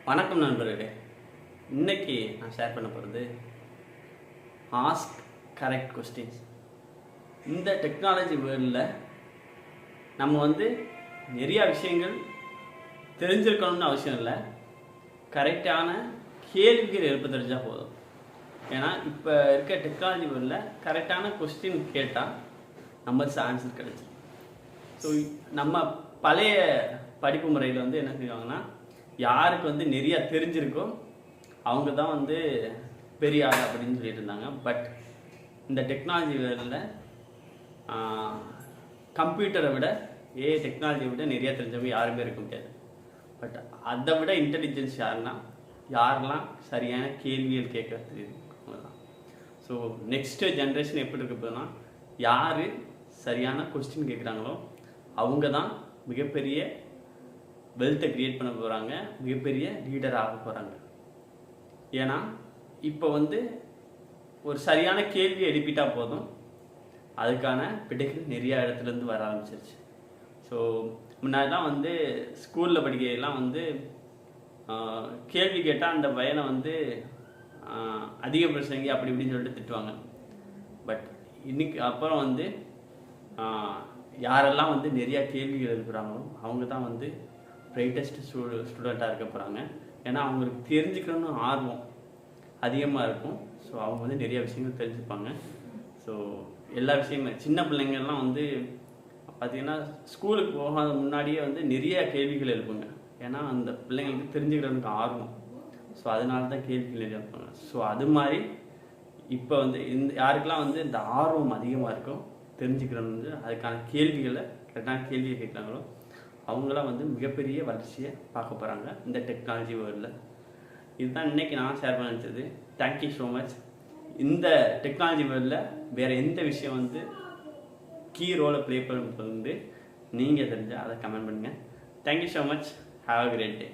வணக்கம் நண்பர்களே. இன்னைக்கு நான் ஷேர் பண்ண போகிறது ஆஸ்க் கரெக்ட் கொஸ்டின்ஸ். இந்த டெக்னாலஜி வேர்ல்டில் நம்ம நிறையா விஷயங்கள் தெரிஞ்சிருக்கணும்னு அவசியம் இல்லை, கரெக்டான கேள்விகள் எழுப்ப தெரிஞ்சால் போதும். ஏன்னா இப்போ இருக்க டெக்னாலஜி வேர்ல்டில் கரெக்டான கொஸ்டின் கேட்டால் நம்ம ஆன்சர் கிடைச்சிடும். ஸோ நம்ம பழைய படிப்பு முறையில் என்ன செய்வாங்கன்னா, யாருக்கு நிறையா தெரிஞ்சிருக்கோ அவங்க தான் பெரிய ஆள் அப்படின்னு சொல்லிட்டு இருந்தாங்க. பட் இந்த டெக்னாலஜி வேர்ல்டில் கம்ப்யூட்டரை விட டெக்னாலஜியை விட நிறையா தெரிஞ்சவங்க யாருமே இருக்க முடியாது. பட் அதை விட இன்டெலிஜென்ஸ் யாரெல்லாம் சரியான கேள்விகள் கேட்க தெரியுது தான். ஸோ நெக்ஸ்ட்டு ஜென்ரேஷன் எப்படி இருக்க போதுன்னா, யார் சரியான கொஸ்டின் கேட்குறாங்களோ அவங்க தான் மிகப்பெரிய வெல்த்தை க்ரியேட் பண்ண போகிறாங்க, மிகப்பெரிய லீடர் ஆக போகிறாங்க. ஏன்னா இப்போ ஒரு சரியான கேள்வி எழுப்பிட்டா போதும், அதுக்கான விடைகள் நிறையா இடத்துலேருந்து வர ஆரம்பிச்சிருச்சு. ஸோ முன்னாடிலாம் ஸ்கூலில் படிக்கலாம் கேள்வி கேட்டால் அந்த பையனை அதிக பிரச்சனைங்க அப்படி இப்படின்னு சொல்லிட்டு திட்டுவாங்க. பட் இன்னைக்கு அப்புறம் யாரெல்லாம் நிறையா கேள்விகள் எழுப்புகிறாங்களோ அவங்க தான் பிரைட்டஸ்ட் ஸ்டூடெண்ட்டாக இருக்க போகிறாங்க. ஏன்னா அவங்களுக்கு தெரிஞ்சுக்கணும்னு ஆர்வம் அதிகமாக இருக்கும். ஸோ அவங்க நிறைய விஷயங்கள் தெரிஞ்சுப்பாங்க. ஸோ எல்லா விஷயமே சின்ன பிள்ளைங்கள்லாம் பார்த்திங்கன்னா ஸ்கூலுக்கு போகாத முன்னாடியே நிறைய கேள்விகள் எழுப்புங்க. ஏன்னா அந்த பிள்ளைங்களுக்கு தெரிஞ்சுக்கிறதுக்கு ஆர்வம். ஸோ அதனால தான் கேள்விகள் எழுப்பாங்க. ஸோ அது மாதிரி இப்போ இந்த யாருக்கெல்லாம் இந்த ஆர்வம் அதிகமாக இருக்கும், தெரிஞ்சுக்கிறோன்னு அதுக்கான கேள்விகளை கரெக்டான கேள்வியை கேட்குறாங்களோ அவங்களாம் மிகப்பெரிய வளர்ச்சியை பார்க்க போகிறாங்க இந்த டெக்னாலஜி வேர்ல்டில். இதுதான் இன்றைக்கி நான் ஷேர் பண்ண நினச்சது. Thank you so much. இந்த டெக்னாலஜி வேர்ல்டில் வேறு எந்த விஷயம் கீ ரோலை ப்ளே பண்ணுறது நீங்கள் தெரிஞ்சால் அதை கமெண்ட் பண்ணுங்கள். Thank you so much. Have a great day.